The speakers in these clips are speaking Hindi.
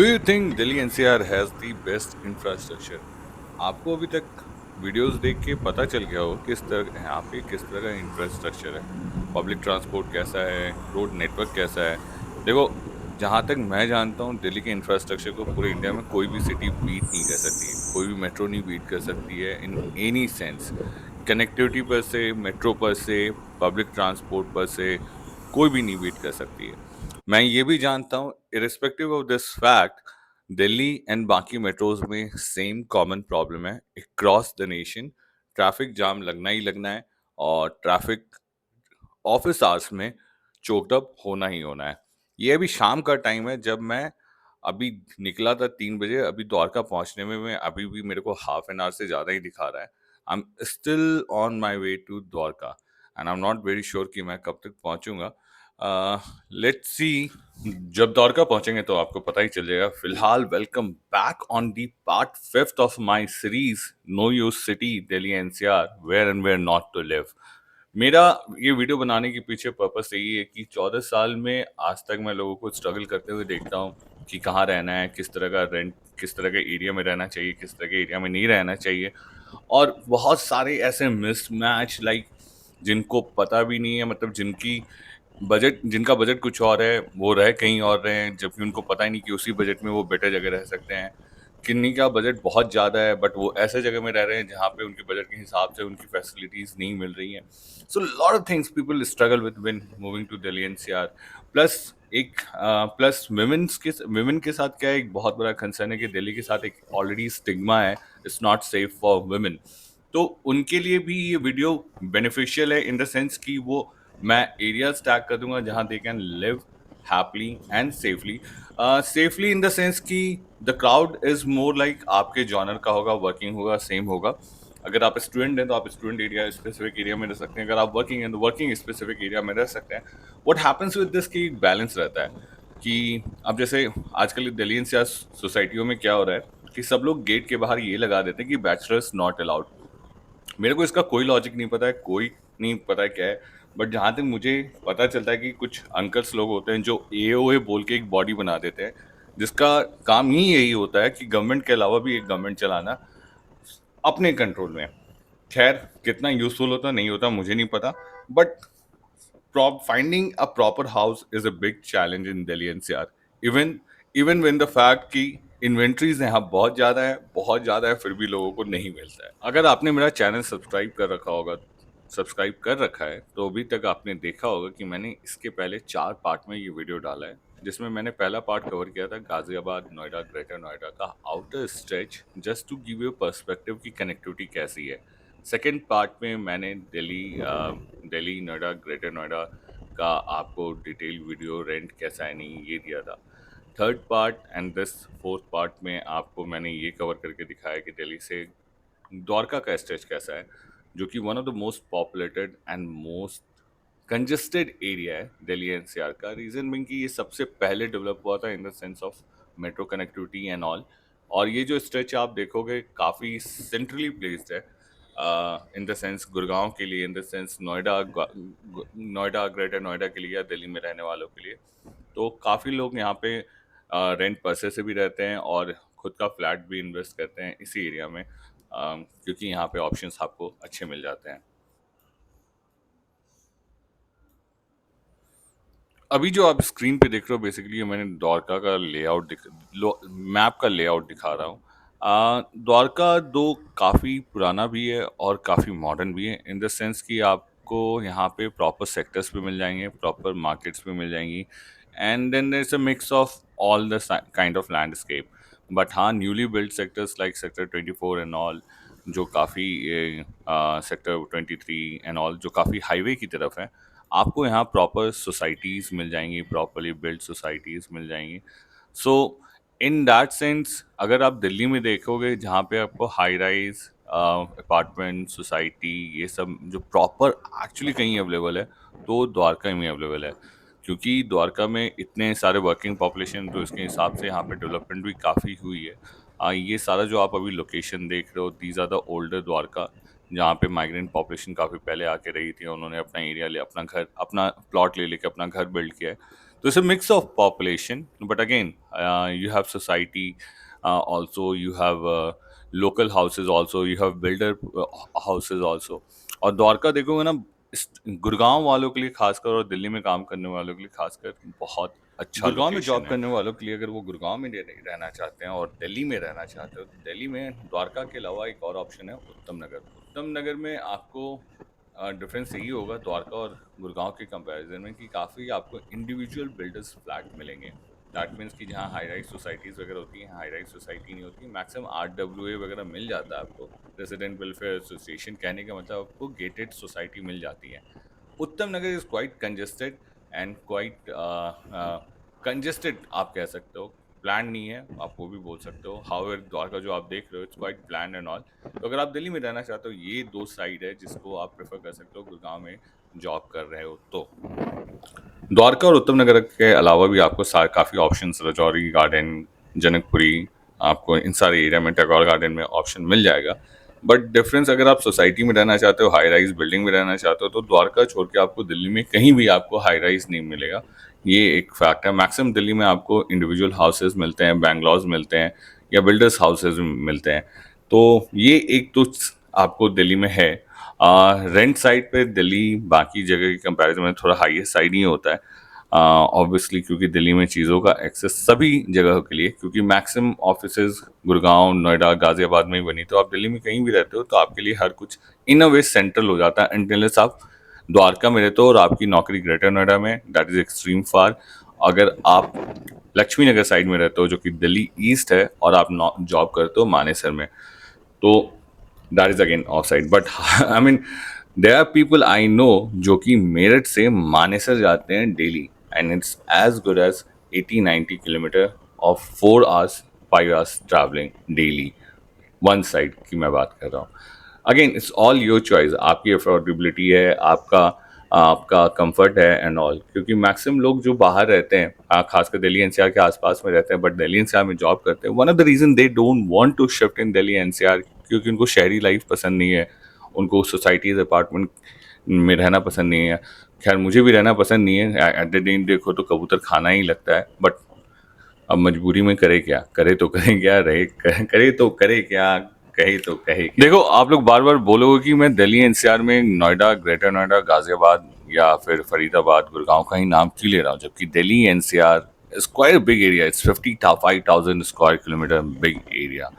Do you think Delhi NCR has the best infrastructure? आपको अभी तक वीडियोस देख के पता चल गया हो किस तरह यहाँ पे किस तरह का इंफ्रास्ट्रक्चर है। पब्लिक ट्रांसपोर्ट कैसा है, रोड नेटवर्क कैसा है। देखो, जहाँ तक मैं जानता हूँ दिल्ली के इंफ्रास्ट्रक्चर को पूरे इंडिया में कोई भी सिटी बीट नहीं कर सकती, कोई भी मेट्रो नहीं बीट कर सकती है इन एनी सेंस। कनेक्टिविटी पर से, मेट्रो पर से, पब्लिक ट्रांसपोर्ट पर से कोई भी नहीं बीट कर सकती है। मैं ये भी जानता हूँ, irrespective of this fact, Delhi and बाकी मेट्रोज में सेम कॉमन प्रॉब्लम है across the nation. Traffic jam लगना ही लगना है, और ट्रैफिक ऑफिस आवर्स में चोक्ड अप होना ही होना है। ये अभी शाम का टाइम है, जब मैं अभी निकला था 3 बजे। अभी द्वारका पहुंचने में मैं अभी भी मेरे को हाफ एन आवर से ज़्यादा ही दिखा रहा है। I am still on my way to Dwarka and I am not very sure कि मैं कब तक पहुंचूंगा। Let's see. जब द्वारका पहुंचेंगे तो आपको पता ही चल जाएगा। फिलहाल welcome back on the part 5th of my series know your city Delhi NCR where and where not to live. मेरा ये वीडियो बनाने के पीछे पर्पस यही है कि 14 साल में आज तक मैं लोगों को स्ट्रगल करते हुए देखता हूँ कि कहाँ रहना है, किस तरह का रेंट, किस तरह के एरिया में रहना चाहिए, किस तरह के एरिया में नहीं रहना चाहिए। और बहुत सारे ऐसे मिसमैच लाइक जिनको पता भी नहीं है, मतलब जिनका बजट कुछ और है वो रह कहीं और रहे हैं, जबकि उनको पता ही नहीं कि उसी बजट में वो बेटर जगह रह सकते हैं। किन्हीं का बजट बहुत ज़्यादा है बट वो ऐसे जगह में रह रहे हैं जहाँ पे उनके बजट के हिसाब से उनकी फैसिलिटीज़ नहीं मिल रही हैं। So lot of things people struggle with when moving to Delhi NCR. Plus plus women के साथ क्या है, एक बहुत बड़ा कंसर्न है कि दिल्ली के साथ एक ऑलरेडी स्टिग्मा है, it's not safe for women. तो उनके लिए भी ये वीडियो बेनिफिशियल है इन द सेंस कि वो मैं एरियाज टैग कर दूंगा जहां they can live happily and safely. Safely in the sense कि the crowd is more like आपके जॉनर का होगा, वर्किंग होगा, सेम होगा। अगर आप स्टूडेंट हैं तो आप स्टूडेंट एरिया स्पेसिफिक एरिया में रह सकते हैं, अगर आप वर्किंग हैं तो वर्किंग स्पेसिफिक एरिया में रह सकते हैं। व्हाट हैपेंस विद दिस की बैलेंस रहता है कि अब जैसे आजकल दिल्ली एनसीआर सोसाइटियों में क्या हो रहा है कि सब लोग गेट के बाहर ये लगा देते हैं कि बैचलर्स नॉट अलाउड। मेरे को इसका कोई लॉजिक नहीं पता है, कोई नहीं पता है क्या है। बट जहाँ तक मुझे पता चलता है कि कुछ अंकल्स लोग होते हैं जो एओए बोल के एक बॉडी बना देते हैं, जिसका काम ही यही होता है कि गवर्नमेंट के अलावा भी एक गवर्नमेंट चलाना अपने कंट्रोल में। खैर, कितना यूजफुल होता नहीं होता मुझे नहीं पता, but finding a proper house is a big challenge in Delhi NCR. Even even when the fact कि इन्वेंट्रीज यहाँ बहुत ज़्यादा है, बहुत ज़्यादा है, फिर भी लोगों को नहीं मिलता है। अगर आपने मेरा चैनल सब्सक्राइब कर रखा है तो अभी तक आपने देखा होगा कि मैंने इसके पहले 4 पार्ट में ये वीडियो डाला है, जिसमें मैंने पहला पार्ट कवर किया था गाजियाबाद, नोएडा, ग्रेटर नोएडा का outer stretch, just to give you perspective की कनेक्टिविटी कैसी है। सेकेंड पार्ट में मैंने दिल्ली, नोएडा, ग्रेटर नोएडा का आपको डिटेल वीडियो, रेंट कैसा है नहीं, ये दिया था। Third part and this fourth part में आपको मैंने ये कवर करके दिखाया कि दिल्ली से द्वारका का स्ट्रेच कैसा है, जो कि one of the most populated and most congested area है दिल्ली एनसीआर का। रीज़न बिंग कि ये सबसे पहले डेवलप हुआ था इन the sense of metro connectivity and all. और ये जो स्ट्रेच आप देखोगे काफ़ी सेंट्रली प्लेस्ड है इन द सेंस गुड़गांव के लिए, इन the sense Noida, greater Noida के लिए या दिल्ली में रहने वालों के लिए। तो काफ़ी लोग यहाँ पे रेंट पैसे से भी रहते हैं और खुद का फ्लैट भी इन्वेस्ट करते हैं इसी एरिया में, क्योंकि यहाँ पे ऑप्शंस आपको अच्छे मिल जाते हैं। अभी जो आप स्क्रीन पे देख रहे हो बेसिकली मैंने द्वारका का मैप का लेआउट दिखा रहा हूँ। द्वारका दो काफ़ी पुराना भी है और काफ़ी मॉडर्न भी है इन द सेंस कि आपको यहाँ पे प्रॉपर सेक्टर्स भी मिल जाएंगे, प्रॉपर मार्केट्स भी मिल जाएंगी, and then there is a mix of all the kind of landscape. But हाँ, newly build sectors like sector 24 and all, जो काफ़ी सेक्टर 23 एंड ऑल जो काफ़ी हाईवे की तरफ है, आपको यहाँ प्रॉपर सोसाइटीज़ मिल जाएंगी, प्रॉपरली बिल्ड सोसाइटीज़ मिल जाएंगी। सो इन दैट सेंस अगर आप दिल्ली में देखोगे जहाँ पे आपको हाई राइज अपार्टमेंट सोसाइटी ये सब जो प्रॉपर एक्चुअली कहीं अवेलेबल है, तो द्वारका में अवेलेबल है। क्योंकि द्वारका में इतने सारे वर्किंग पॉपुलेशन, तो इसके हिसाब से यहाँ पे डेवलपमेंट भी काफ़ी हुई है। ये सारा जो आप अभी लोकेशन देख रहे हो, these are the older Dwarka, जहाँ पे माइग्रेंट पॉपुलेशन काफ़ी पहले आके रही थी। उन्होंने अपना एरिया ले अपना घर, अपना प्लॉट ले लेके अपना घर बिल्ड किया है। So it's a mix of population, but again, you have society, also you have local houses, also you have builder houses also. और द्वारका देखोगे ना, गुड़गांव वालों के लिए खासकर और दिल्ली में काम करने वालों के लिए खासकर बहुत अच्छा गुड़गांव में जॉब करने वालों के लिए, अगर वो गुड़गांव में रहना चाहते हैं और दिल्ली में रहना चाहते हो, तो दिल्ली में द्वारका के अलावा एक और ऑप्शन है उत्तम नगर। उत्तम नगर में आपको डिफरेंस यही होगा द्वारका और गुड़गांव के कंपैरिजन में कि काफ़ी आपको इंडिविजुअल बिल्डर्स फ्लैट मिलेंगे। दैट मीन्स कि जहाँ हाई राइज सोसाइटीज़ वगैरह होती हैं, हाई राइज सोसाइटी नहीं होती, मैक्सिमम RWA वगैरह मिल जाता है आपको, रेजिडेंट वेलफेयर एसोसिएशन, कहने का मतलब आपको गेटेड सोसाइटी मिल जाती है। Uttam Nagar is quite congested and quite congested आप कह सकते हो, प्लान नहीं है, आप वो भी बोल सकते हो। हाउएवर द्वारका जो आप देख रहे हो, it's quite plan and all. तो अगर आप दिल्ली में रहना चाहते हो, ये दो साइड है जिसको आप प्रेफर कर सकते हो गुड़गांव में जॉब कर रहे हो तो। द्वारका और उत्तम नगर के अलावा भी आपको काफ़ी ऑप्शंस, रजौरी गार्डन, जनकपुरी, आपको इन सारे एरिया में टैगोर गार्डन में ऑप्शन मिल जाएगा। बट डिफरेंस, अगर आप सोसाइटी में रहना चाहते हो, हाई राइज बिल्डिंग में रहना चाहते हो, तो द्वारका छोड़ के आपको दिल्ली में कहीं भी आपको हाई राइज नहीं मिलेगा। ये एक फैक्ट है। मैक्सिमम दिल्ली में आपको इंडिविजुअल हाउसेज मिलते हैं, बैंगलोज मिलते हैं या बिल्डर्स हाउसेज मिलते हैं। तो ये एक तो आपको दिल्ली में है। रेंट साइड पे दिल्ली बाकी जगह के कंपैरिजन में थोड़ा हाईएस्ट साइड ही होता है, ऑब्वियसली, क्योंकि दिल्ली में चीज़ों का एक्सेस सभी जगह के लिए, क्योंकि मैक्सिमम ऑफिसेज गुड़गांव, नोएडा, गाजियाबाद में ही बनी, तो आप दिल्ली में कहीं भी रहते हो तो आपके लिए हर कुछ इन अ वे सेंट्रल हो जाता है, अनटिल आप द्वारका में रहते हो और आपकी नौकरी ग्रेटर नोएडा में, दैट इज एक्सट्रीम फार। अगर आप लक्ष्मी नगर साइड में रहते हो जो कि दिल्ली ईस्ट है और आप जॉब करते हो मानेसर में, तो that is again off side. But I mean there are people I know जो कि मेरठ से मानेसर जाते हैं daily, and it's as good as 80-90 kilometre of 4 hours 5 hours travelling daily, one side की मैं बात कर रहा हूँ। Again it's all your choice, आपकी अफोर्डेबिलिटी है, आपका आपका कंफर्ट है एंड ऑल। क्योंकि मैक्सिमम लोग जो बाहर रहते हैं, खासकर दिल्ली एनसीआर के आसपास में रहते हैं, बट दिल्ली एनसीआर में जॉब करते हैं, one of the reason they don't want to shift in Delhi NCR, क्योंकि उनको शहरी लाइफ पसंद नहीं है, उनको सोसाइटीज अपार्टमेंट में रहना पसंद नहीं है। खैर मुझे भी रहना पसंद नहीं है, एट द दिन देखो तो कबूतर खाना ही लगता है, बट अब मजबूरी में करे क्या, करे तो करे क्या, रहे करे तो करे क्या, कहे तो कहे क्या। देखो आप लोग बार बार बोलोगे कि मैं दिल्ली एनसीआर में नोएडा, ग्रेटर नोएडा, गाजियाबाद या फिर फरीदाबाद, गुड़गांव का ही नाम क्यों ले रहा हूँ, जबकि Delhi NCR is quite big area, it's 55,000 square kilometre big area.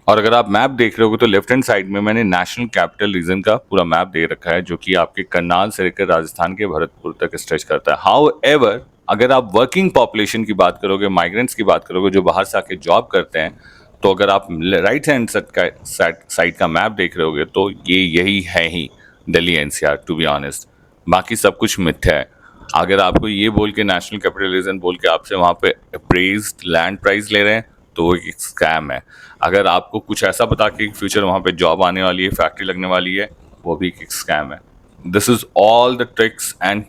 और अगर आप मैप देख रहे हो तो लेफ्ट हैंड साइड में मैंने नेशनल कैपिटल रीजन का पूरा मैप दे रखा है, जो कि आपके करनाल से लेकर राजस्थान के भरतपुर तक स्ट्रेच करता है। हाउ एवर, अगर आप वर्किंग पॉपुलेशन की बात करोगे, माइग्रेंट्स की बात करोगे जो बाहर से आके जॉब करते हैं, तो अगर आप राइट हैंड साइड का मैप देख रहे होगे तो ये यही है ही Delhi NCR, to be honest. बाकी सब कुछ मिथ्या है। अगर आपको ये बोल के नेशनल कैपिटल रीजन बोल के आपसे वहाँ पे अप्रेज्ड लैंड प्राइस ले रहे हैं, तो वो एक स्कैम है। अगर आपको कुछ ऐसा बता के फ्यूचर वहाँ पे जॉब आने वाली है, फैक्ट्री लगने वाली है, वो भी एक स्कैम है। This is all the tricks and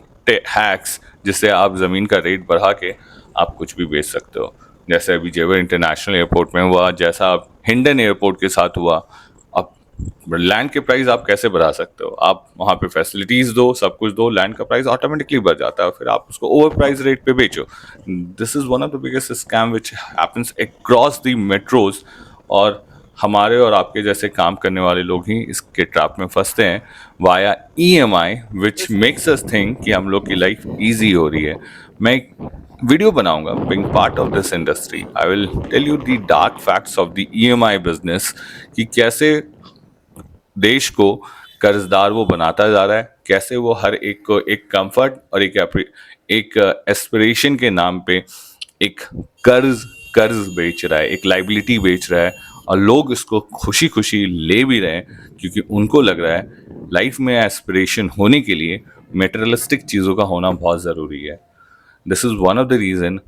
hacks जिससे आप ज़मीन का रेट बढ़ा के आप कुछ भी बेच सकते हो। जैसे अभी जेवर इंटरनेशनल एयरपोर्ट में हुआ, जैसा अब हिंडन एयरपोर्ट के साथ हुआ। अब लैंड के प्राइस आप कैसे बढ़ा सकते हो? आप वहाँ पे फैसिलिटीज दो, सब कुछ दो, लैंड का प्राइस ऑटोमेटिकली बढ़ जाता है, फिर आप उसको ओवर प्राइस रेट पे बेचो। This is one of the biggest scam which happens across the metros, और हमारे और आपके जैसे काम करने वाले लोग ही इसके ट्रैप में फंसते हैं via EMI, which makes us think कि हम लोग की लाइफ ईजी हो रही है। मैं एक वीडियो बनाऊंगा being part of this industry, I will tell you the dark facts of the EMI business, कि कैसे देश को कर्जदार वो बनाता जा रहा है, कैसे वो हर एक को एक कंफर्ट और एक एस्पिरेशन के नाम पे एक कर्ज कर्ज बेच रहा है, एक लाइबिलिटी बेच रहा है, और लोग इसको खुशी खुशी ले भी रहे हैं, क्योंकि उनको लग रहा है लाइफ में एस्पिरेशन होने के लिए मेटेरियलिस्टिक चीज़ों का होना बहुत ज़रूरी है। This is one of the reason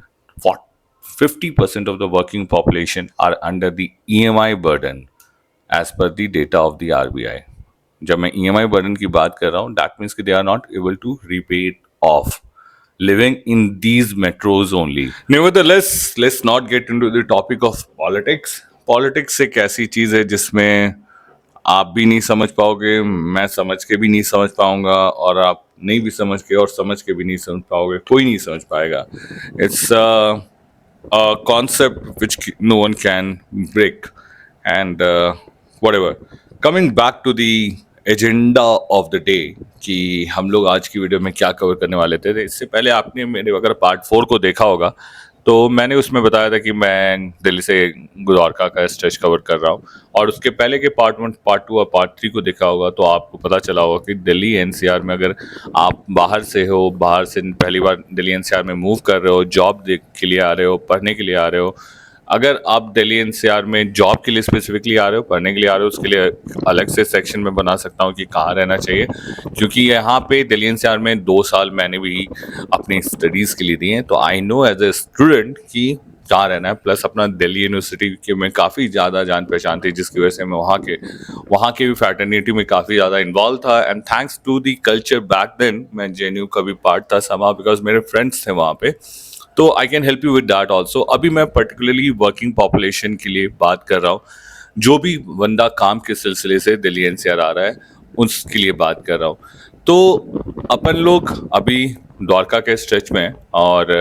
50% of the working population are under the EMI burden as per the data of the RBI. जब मैं EMI burden की बात कर रहा हूँ, that means कि they are not able to repay it off, living in these metros only. Nevertheless, let's not get into the topic of politics. Politics एक ऐसी चीज़ है जिसमें आप भी नहीं समझ पाओगे, मैं समझ के भी नहीं समझ पाऊंगा, और आप नहीं भी समझ के और समझ के भी नहीं समझ पाओगे, कोई नहीं समझ पाएगा. It's a concept which no one can break. And whatever. Coming back to the agenda of the day कि हम लोग आज की वीडियो में क्या कवर करने वाले थे. इससे पहले आपने मेरे अगर पार्ट 4 को देखा होगा तो मैंने उसमें बताया था कि मैं दिल्ली से द्वारका का स्ट्रेच कवर कर रहा हूँ, और उसके पहले के पार्ट 1, पार्ट 2 और पार्ट 3 को देखा होगा तो आपको पता चला होगा कि दिल्ली एनसीआर में अगर आप बाहर से हो, बाहर से पहली बार दिल्ली एनसीआर में मूव कर रहे हो, जॉब के लिए आ रहे हो, पढ़ने के लिए आ रहे हो, अगर आप दिल्ली एनसीआर में जॉब के लिए स्पेसिफिकली आ रहे हो, पढ़ने के लिए आ रहे हो, उसके लिए अलग से सेक्शन में बना सकता हूँ कि कहाँ रहना चाहिए, क्योंकि यहाँ पे दिल्ली एनसीआर में 2 साल मैंने भी अपनी स्टडीज़ के लिए दिए हैं, तो I know as a student कि कहाँ रहना है. प्लस अपना दिल्ली यूनिवर्सिटी के में काफ़ी ज़्यादा जान पहचान थी, जिसकी वजह से मैं वहाँ के भी फैटर्निटी में काफ़ी ज़्यादा इन्वॉल्व था. And thanks to the culture back then मैं जेएनयू का भी पार्ट था समा, बिकॉज मेरे फ्रेंड्स थे वहाँ पे, तो I can help you with that also. अभी मैं पर्टिकुलरली वर्किंग पॉपुलेशन के लिए बात कर रहा हूँ, जो भी बंदा काम के सिलसिले से दिल्ली एनसीआर आ रहा है उसके लिए बात कर रहा हूँ. तो अपन लोग अभी द्वारका के स्ट्रेच में हैं, और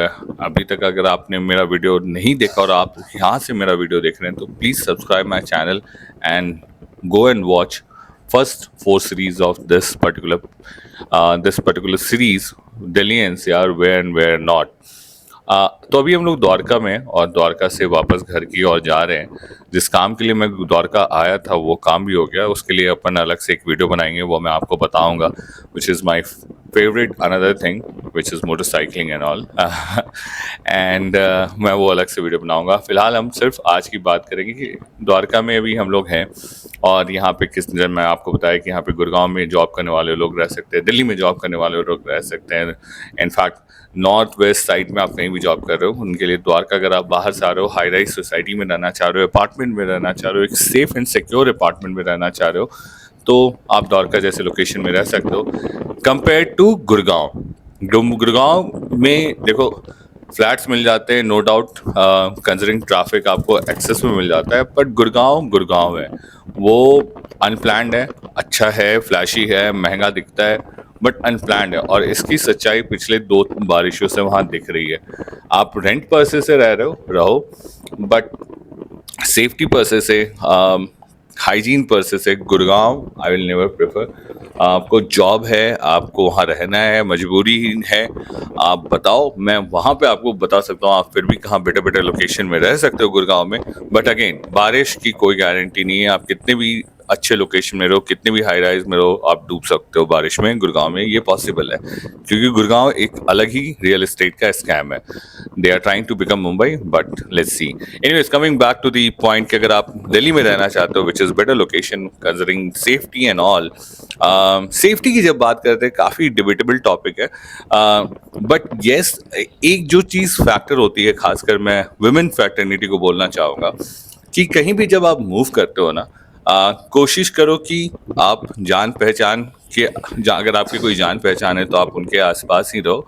अभी तक अगर आपने मेरा वीडियो नहीं देखा और आप यहाँ से मेरा वीडियो देख रहे हैं तो please subscribe my channel and go and watch first 4 series of this particular series, Delhi NCR, where and where not. तो अभी हम लोग द्वारका में, और द्वारका से वापस घर की ओर जा रहे हैं. जिस काम के लिए मैं द्वारका आया था वो काम भी हो गया, उसके लिए अपन अलग से एक वीडियो बनाएंगे, वो मैं आपको बताऊंगा, which is my favourite another thing which is motorcycling and all. And मैं वो अलग से वीडियो बनाऊंगा. फिलहाल हम सिर्फ आज की बात करेंगे कि द्वारका में अभी हम लोग हैं, और यहाँ पे जब मैं आपको बताया कि यहाँ पे गुड़गांव में जॉब करने वाले लोग रह सकते हैं, दिल्ली में जॉब करने वाले लोग रह सकते हैं, इनफैक्ट नॉर्थ वेस्ट साइड में आप कहीं भी जॉब कर रहे हो उनके लिए द्वारका. अगर आप बाहर से आ रहे हो, हाई राइज सोसाइटी में रहना चाह रहे हो, अपार्टमेंट में रहना चाह रहे हो, एक सेफ एंड सिक्योर अपार्टमेंट में रहना चाह रहे हो, तो आप द्वारका जैसे लोकेशन में रह सकते हो कंपेयर टू गुड़गांव. गुड़गांव में देखो फ्लैट्स मिल जाते हैं, नो डाउट, कंसिडरिंग ट्रैफिक आपको एक्सेस में मिल जाता है, बट गुड़गांव है, वो अनप्लैंड है, अच्छा है, फ्लैशी है, महंगा दिखता है, बट अनप्लैंड है. और इसकी सच्चाई पिछले 2 बारिशों से वहाँ दिख रही है. आप रेंट पर्से से रहो, बट सेफ्टी पर्से से, हाइजीन पर्से से Gurgaon I will never prefer. आपको जॉब है, आपको वहाँ रहना है, मजबूरी है, आप बताओ, मैं वहाँ पे आपको बता सकता हूँ आप फिर भी कहाँ बेटर बेटर लोकेशन में रह सकते हो गुड़गांव में. बट अगेन बारिश की कोई गारंटी नहीं है, आप कितने भी अच्छे लोकेशन में रहो, कितने भी हाई राइज में रहो, आप डूब सकते हो बारिश में. गुड़गांव में ये पॉसिबल है, क्योंकि गुड़गांव एक अलग ही रियल एस्टेट का स्कैम है. They are trying to become Mumbai, but let's see. Anyways, coming back to the point कि अगर आप दिल्ली में रहना चाहते हो, which is better location considering safety and all. Safety की जब बात करते हैं काफ़ी डिबेटेबल टॉपिक है, बट येस, एक जो चीज़ फैक्टर होती है, खासकर मैं वुमेन फैटर्निटी को बोलना चाहूँगा कि कहीं भी जब आप मूव करते हो ना, कोशिश करो कि आप जान पहचान के, अगर आपकी कोई जान पहचान है तो आप उनके आसपास ही रहो.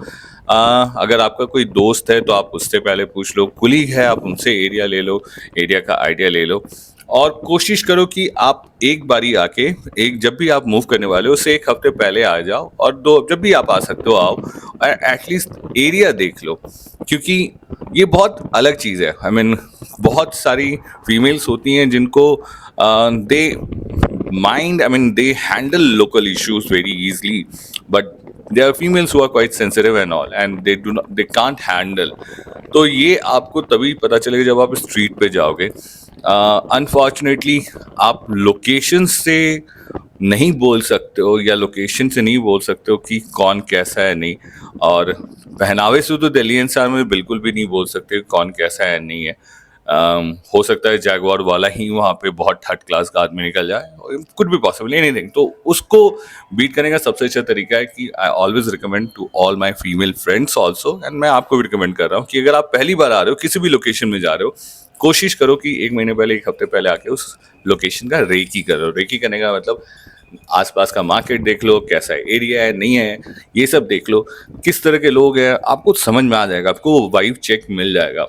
अगर आपका कोई दोस्त है तो आप उससे पहले पूछ लो, कुलीग है आप उनसे एरिया ले लो, एरिया का आइडिया ले लो, और कोशिश करो कि आप एक बारी आके, जब भी आप मूव करने वाले हो उससे 1 हफ्ते पहले आ जाओ, और जब भी आप आ सकते हो आओ, एटलीस्ट एरिया देख लो, क्योंकि ये बहुत अलग चीज़ है. आई मीन बहुत सारी फीमेल्स होती हैं जिनको दे they handle local issues very easily, but there are females who are quite sensitive and all, and they can't handle. तो ये आपको तभी पता चलेगा जब आप स्ट्रीट पे जाओगे. अनफॉर्चुनेटली आप लोकेशन से नहीं बोल सकते हो, या लोकेशन से नहीं बोल सकते हो कि कौन कैसा है नहीं, और पहनावे से तो दिल्ली एनसीआर में बिल्कुल भी नहीं बोल सकते कौन कैसा है नहीं है. हो सकता है जैगवार वाला ही वहाँ पे बहुत थर्ड क्लास का आदमी निकल जाए, कुड भी पॉसिबल, एनीथिंग. तो उसको बीट करने का सबसे अच्छा तरीका है कि I always recommend to all my female friends also, and मैं आपको भी रिकमेंड कर रहा हूँ कि अगर आप पहली बार आ रहे हो, किसी भी लोकेशन में जा रहे हो, कोशिश करो कि 1 महीने पहले, 1 हफ्ते पहले आके उस लोकेशन का रेकी करो. रेकी करने का मतलब आसपास का मार्केट देख लो, कैसा एरिया है नहीं है, ये सब देख लो, किस तरह के लोग हैं, आपको समझ में आ जाएगा, आपको वाइब चेक मिल जाएगा.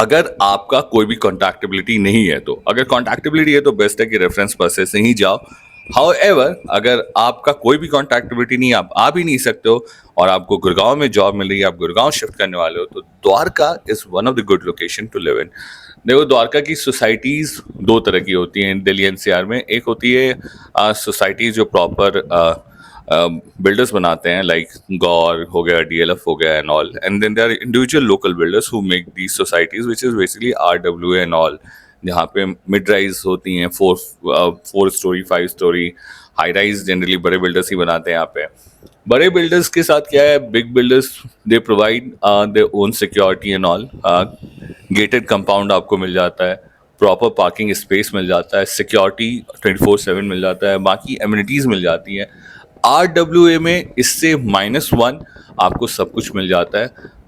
अगर आपका कोई भी कॉन्टैक्टेबिलिटी नहीं है, तो अगर कॉन्टैक्टेबिलिटी है तो बेस्ट है कि रेफरेंस पर्सन से ही जाओ। हाउएवर अगर आपका कोई भी कॉन्टैक्टेबिलिटी नहीं, आप आ भी नहीं सकते हो और आपको गुड़गांव में जॉब मिल रही है, आप गुड़गांव शिफ्ट करने वाले हो, तो Dwarka is one of the good location to live in. देखो, द्वारका की सोसाइटीज दो तरह की होती हैं दिल्ली एनसीआर में। एक होती है सोसाइटीज जो प्रॉपर बिल्डर्स बनाते हैं, लाइक गौर हो गया, डीएलएफ हो गया and all, and then there are individual local builders who make these societies which is basically RWA and all, जहाँ पे मिड राइज होती हैं, 4 storey 5 storey. High rise generally बड़े बिल्डर्स ही बनाते हैं यहाँ पे। बड़े बिल्डर्स के साथ क्या है, big builders they provide their own security and all. Gated compound आपको मिल जाता है, प्रॉपर पार्किंग स्पेस मिल जाता है, सिक्योरिटी 24/7 मिल जाता है, बाकी एमिनिटीज़ मिल जाती हैं। RWA में इससे -1 आपको सब कुछ मिल जाता है।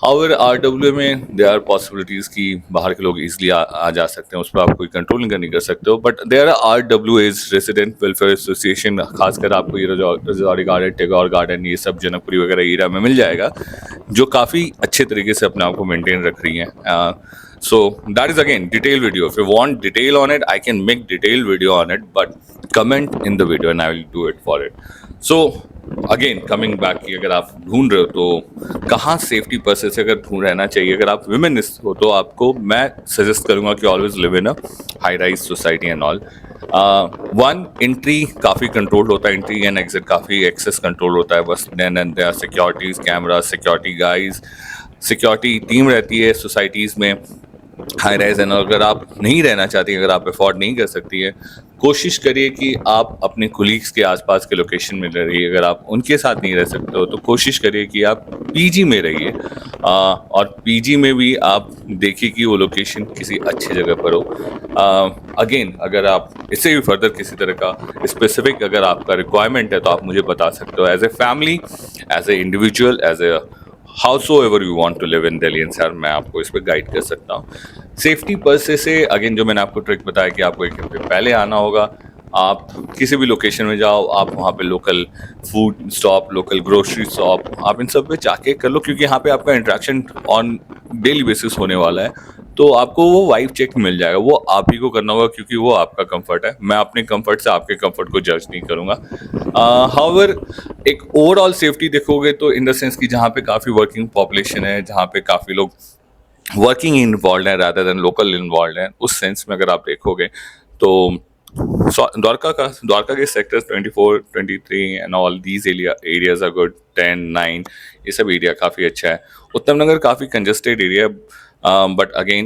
हाउएवर RWA में देयर आर पॉसिबिलिटीज़ कि बाहर के लोग ईजिली आ जा सकते हैं, उस पर आप कोई कंट्रोल नहीं कर सकते हो। But there are RWAs, resident welfare association, खासकर आपको ये रजौरी गार्डन, टेगौर गार्डन, ये सब जनकपुरी वगैरह एरिया में मिल जाएगा, जो काफ़ी अच्छे तरीके से अपने आप को मेंटेन रख रही हैं। So that is again detailed video. If you want detail on it, I can make detailed video on it, but comment in the video and I will do it for it. So again coming back कि अगर आप ढूंढ रहे हो तो कहाँ सेफ्टी पर्पस से अगर ढूंढ रहना चाहिए, अगर आप विमेन हो तो आपको मैं सजेस्ट करूंगा कि always live in a high rise society and all. One, entry काफ़ी कंट्रोल होता है, एंट्री एंड एग्जिट काफ़ी एक्सेस कंट्रोल होता है, बस then and there securities, camera, security guys, security team रहती है सोसाइटीज़ में हाई राइज। एंड अगर आप नहीं रहना चाहती, अगर आप अफोर्ड नहीं कर सकती है, कोशिश करिए कि आप अपने कोलीग्स के आसपास के लोकेशन में रहिए। अगर आप उनके साथ नहीं रह सकते हो तो कोशिश करिए कि आप पीजी में रहिए, और पीजी में भी आप देखिए कि वो लोकेशन किसी अच्छी जगह पर हो। अगेन अगर आप इससे भी फर्दर किसी तरह का स्पेसिफिक अगर आपका रिक्वायरमेंट है तो आप मुझे बता सकते हो, as a family, as a individual, as a however you want to live in Delhi NCR, मैं आपको इस पर गाइड कर सकता हूँ। सेफ्टी पर्पस से अगेन जो मैंने आपको ट्रिक बताया कि आपको 1 घंटे पहले आना होगा। आप किसी भी लोकेशन में जाओ, आप वहाँ पे local food stop, local grocery shop, आप इन सब पे जाके कर लो, क्योंकि यहाँ पे आपका इंटरेक्शन ऑन डेली बेसिस होने वाला है। तो आपको वो वाइब चेक मिल जाएगा, वो आप ही को करना होगा क्योंकि वो आपका कंफर्ट है। मैं अपने कंफर्ट से आपके कंफर्ट को जज नहीं करूँगा। हाउएवर एक ओवरऑल सेफ्टी देखोगे तो इन द सेंस कि जहाँ पे काफ़ी वर्किंग पॉपुलेशन है, जहाँ पे काफ़ी लोग वर्किंग इन्वॉल्व हैं रादर देन लोकल इन्वॉल्व हैं, उस सेंस में अगर आप देखोगे तो द्वारका के sectors 24, 23 and all these areas are good. 10, 9 ये सब एरिया काफ़ी अच्छा है। उत्तम नगर काफ़ी congested area, but again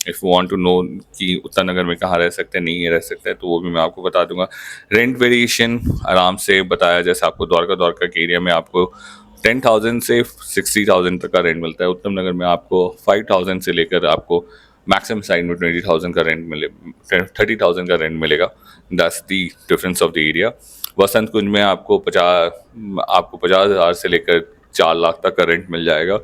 if you want to know कि उत्तम नगर में कहाँ रह सकते हैं, नहीं रह सकते हैं, तो वो भी मैं आपको बता दूंगा। रेंट वेरिएशन आराम से बताया, जैसे आपको द्वारका के एरिया में आपको 10,000 से 60,000 तक का रेंट मिलता है। उत्तम नगर में आपको 5,000 से लेकर आपको मैक्सिमम साइड में 20,000 का रेंट मिले, 30,000 का रेंट मिलेगा। That's the difference of the area. Vasant Kunj में आपको 50,000 से लेकर 4 लाख तक का रेंट मिल जाएगा।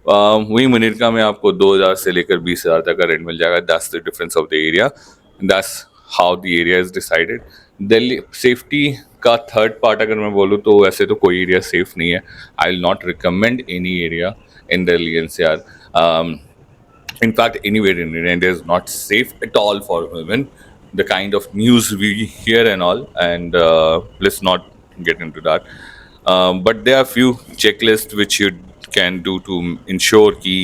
वहीं मुनीरका में आपको 2,000 से लेकर 20,000 तक का रेंट मिल जाएगा। That's the difference of the area, that's how the area is decided. Delhi safety का थर्ड पार्ट अगर मैं बोलूँ तो वैसे तो कोई एरिया सेफ नहीं है। I will not recommend any area in Delhi NCR. In fact, anywhere in India is not safe at all for women. The kind of news we hear and all, and let's not get into that. But there are few checklists which you can do to ensure कि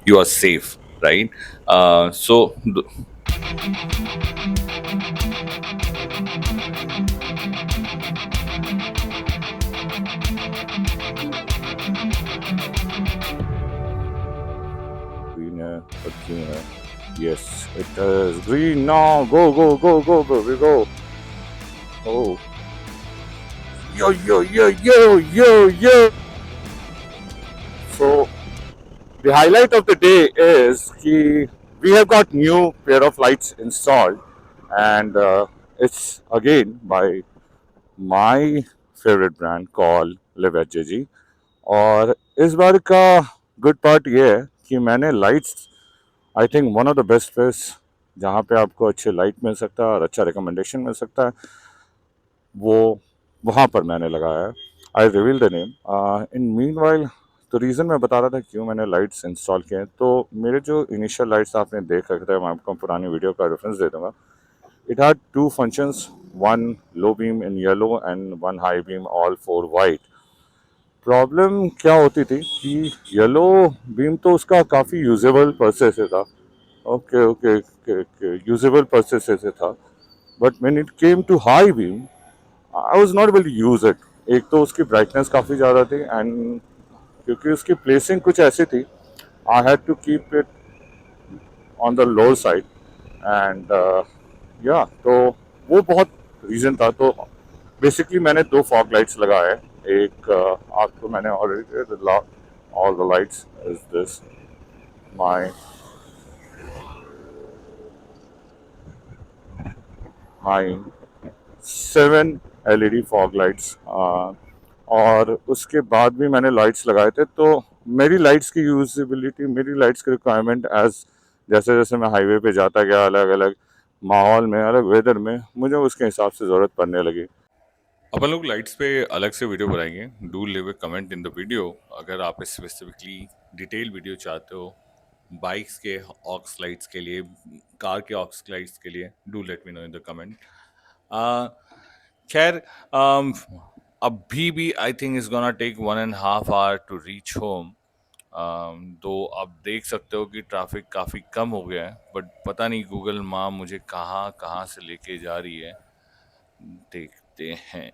you are safe, right? So green है, green है. Yes, it is green now. Go, go, go, go, baby, go. Oh. Yo, yo, yo, yo, yo, yo. So, the highlight of the day is that we have got new pair of lights installed, and it's again by my favorite brand called Live HJG. और इस बार का गुड पार्ट ये है कि मैंने lights, I think one of the best place जहाँ पे आपको अच्छे लाइट मिल सकता है और अच्छा रिकमेंडेशन मिल सकता है, वो वहाँ पर मैंने लगाया है। I reveal the name. In mean while तो रीज़न मैं बता रहा था क्यों मैंने लाइट्स इंस्टॉल किए हैं। तो मेरे जो इनिशियल लाइट्स आपने देख रखे थे, मैं आपको पुरानी वीडियो का रेफरेंस दे दूंगा। It had two functions, one low beam in yellow and one high beam all for white. Problem क्या होती थी कि येलो बीम तो उसका काफ़ी यूजेबल परसे से था। ओके ओके यूजेबल परसे से था। But when it came to high beam, I was not able to use it. एक तो उसकी ब्राइटनेस काफ़ी ज़्यादा थी, एंड क्योंकि उसकी प्लेसिंग कुछ ऐसी थी, I had to keep it on the lower side. And या तो वो बहुत रीज़न था। तो बेसिकली मैंने दो फॉग लाइट्स लगाए हैं। एक आपको मैंने already all the lights is this my my 7 LED fog lights. और उसके बाद भी मैंने लाइट्स लगाए थे। तो मेरी लाइट्स की यूजिबिलिटी, मेरी लाइट्स की रिक्वायरमेंट एज जैसे जैसे मैं हाईवे पे जाता गया, अलग अलग माहौल में, अलग वेदर में, मुझे उसके हिसाब से ज़रूरत पड़ने लगी। अपन लोग लाइट्स पे अलग से वीडियो बनाएंगे। Do live A comment in the video अगर आप स्पेसिफिकली डिटेल वीडियो चाहते हो बाइक्स के ऑक्स लाइट्स के लिए, कार के ऑक्स लाइट्स के लिए। Do let me know in the comment. खैर, um, अभी भी I think is gonna take 1.5 hour to reach home. तो आप देख सकते हो कि ट्रैफिक काफ़ी कम हो गया है, बट पता नहीं गूगल माँ मुझे कहाँ कहाँ से लेके जा रही है। देखते हैं।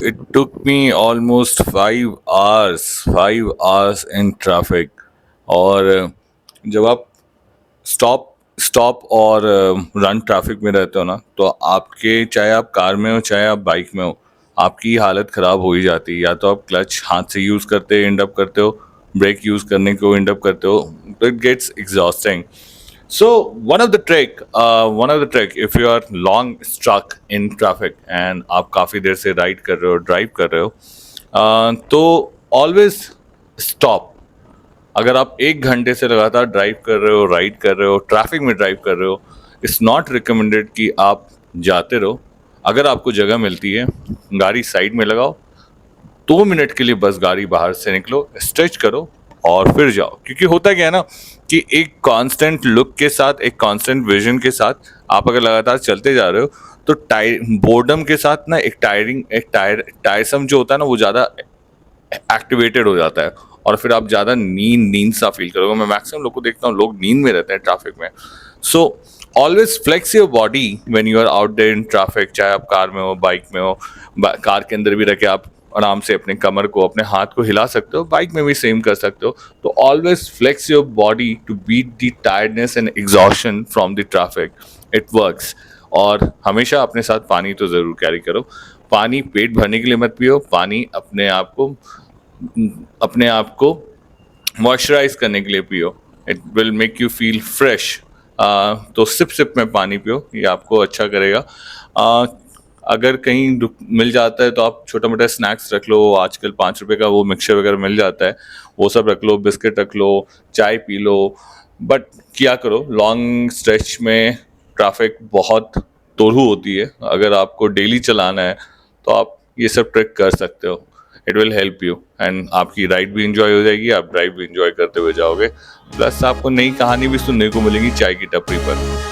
It took me almost 5 hours in traffic. और जब आप स्टॉप स्टॉप और रन ट्रैफिक में रहते हो ना, तो आपके, चाहे आप कार में हो चाहे आप बाइक में हो, आपकी हालत ख़राब हो ही जाती है। या तो आप क्लच हाथ से यूज़ करते एंड अप करते हो, ब्रेक यूज़ करने को एंड अप करते हो, तो it gets exhausting. So one of the trick, if you are long stuck in traffic and आप काफ़ी देर से राइड कर रहे हो, ड्राइव कर रहे हो, तो ऑलवेज स्टॉप। अगर आप 1 घंटे से लगातार ड्राइव कर रहे हो, राइड कर रहे हो, ट्रैफिक में ड्राइव कर रहे हो, इट्स नॉट रिकमेंडेड कि आप जाते रहो। अगर आपको जगह मिलती है, गाड़ी साइड में लगाओ, 2 मिनट के लिए बस गाड़ी बाहर से निकलो, स्ट्रेच करो और फिर जाओ। क्योंकि होता क्या है ना, कि एक कांस्टेंट लुक के साथ, एक कांस्टेंट विजन के साथ आप अगर लगातार चलते जा रहे हो, तो बोर्डम के साथ ना एक टायरसम जो होता है ना, वो ज़्यादा एक्टिवेटेड हो जाता है, और फिर आप ज़्यादा नींद नींद सा फील करोगे। मैं मैक्सिमम लोग को देखता हूँ, लोग नींद में रहते हैं ट्रैफिक में। So always flex your body when you are out there in traffic. चाहे आप कार में हो, बाइक में हो, कार के अंदर भी रह के आप आराम से अपने कमर को, अपने हाथ को हिला सकते हो, बाइक में भी सेम कर सकते हो। तो always flex your body to beat the tiredness and exhaustion from the traffic. It works. और हमेशा अपने साथ पानी तो ज़रूर कैरी करो। पानी पेट भरने के लिए मत पियो, पानी अपने आप को मॉइस्चराइज करने के लिए पियो, it will make you feel fresh. तो सिप सिप में पानी पियो, ये आपको अच्छा करेगा। आ, अगर कहीं मिल जाता है तो आप छोटा मोटा स्नैक्स रख लो, आजकल 5 रुपए का वो मिक्सचर वगैरह मिल जाता है, वो सब रख लो, बिस्किट रख लो, चाय पी लो। बट क्या करो, लॉन्ग स्ट्रेच में ट्रैफिक बहुत तोड़ू होती है, अगर आपको डेली चलाना है तो आप ये सब ट्रिक कर सकते हो। It will help you and आपकी राइड भी इंजॉय हो जाएगी, आप ड्राइव भी इंजॉय करते हुए जाओगे, प्लस आपको नई कहानी भी सुनने को मिलेगी चाय की टपरी पर।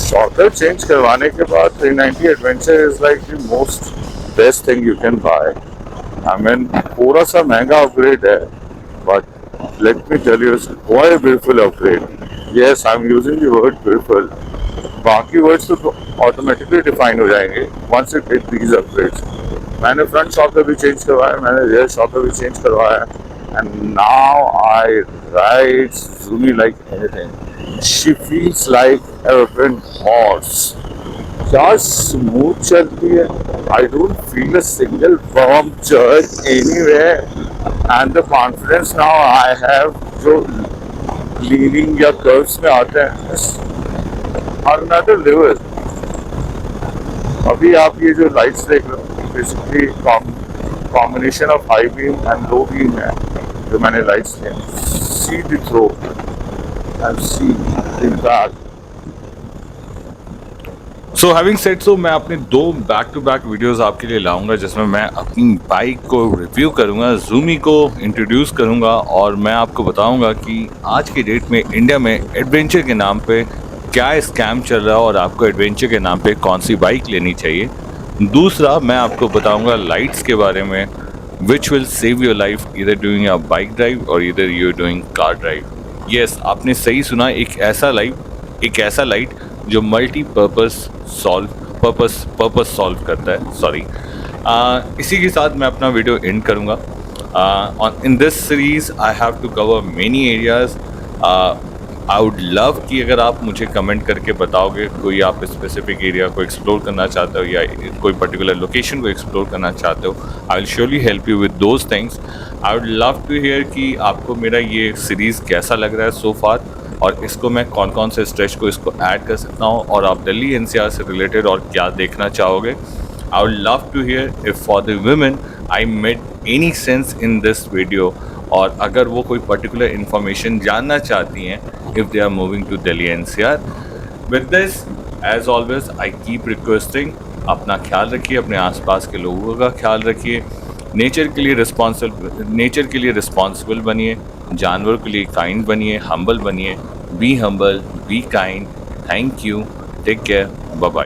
शॉकर चेंज करवाने के बाद 390 adventure is like the most best thing you can buy. I mean थोड़ा सा महंगा अपग्रेड है, but let me tell you, quite beautiful upgrade. Yes, I am using the word beautiful, बाकी वर्ड्स तो ऑटोमेटिकली डिफाइन हो जाएंगे once it get these upgrades. मैंने फ्रंट शॉकर भी चेंज करवाया, मैंने रियर शॉकर भी चेंज करवाया, and now I ride Zumi like anything. She feels like airplane horse. क्या स्मूथ चलती है, I don't feel a single bump jerk anywhere, and the confidence now I have जो लीनिंग या कर्व्स में आते हैं और अनदर लेवल। अभी आप ये जो लाइट्स देख रहे हो, basically combination of high beam and low beam है जो मैंने लाइट्स ली। See the throw and see the back. So having said so, मैं अपने 2 बैक टू बैक वीडियोस आपके लिए लाऊंगा जिसमें मैं अपनी बाइक को रिव्यू करूंगा, Zumi को इंट्रोड्यूस करूंगा, और मैं आपको बताऊंगा कि आज की डेट में इंडिया में एडवेंचर के नाम पे क्या स्कैम चल रहा है और आपको एडवेंचर के नाम पे कौन सी बाइक लेनी चाहिए। दूसरा, मैं आपको बताऊंगा लाइट्स के बारे में, which will save your life either doing a bike drive or either you doing car drive. Yes, आपने सही सुना, एक ऐसा लाइट जो पर्पस सॉल्व करता है। सॉरी, इसी के साथ मैं अपना वीडियो एंड करूँगा। In this series I have to cover many areas. I would love कि अगर आप मुझे कमेंट करके बताओगे कोई आप स्पेसिफिक एरिया को एक्सप्लोर करना चाहते हो या कोई पर्टिकुलर लोकेशन को एक्सप्लोर करना चाहते हो, I will surely help you with those things. I would love to hear कि आपको मेरा ये सीरीज़ कैसा लग रहा है सो फार, और इसको मैं कौन कौन से स्ट्रेच को इसको ऐड कर सकता हूँ, और आप दिल्ली एनसीआर से रिलेटेड और क्या देखना चाहोगे। I would love to hear if for the women I made any sense in this video, और अगर वो कोई पर्टिकुलर इन्फॉर्मेशन जानना चाहती हैं if they are moving to Delhi NCR. With this, as always, I keep requesting, अपना ख्याल रखिए, अपने आसपास के लोगों का ख्याल रखिए, नेचर के लिए रिस्पॉन्सिबल बनिए, जानवर के लिए काइंड बनिए, हम्बल बनिए। Be humble, be kind. Thank you, take care, bye bye.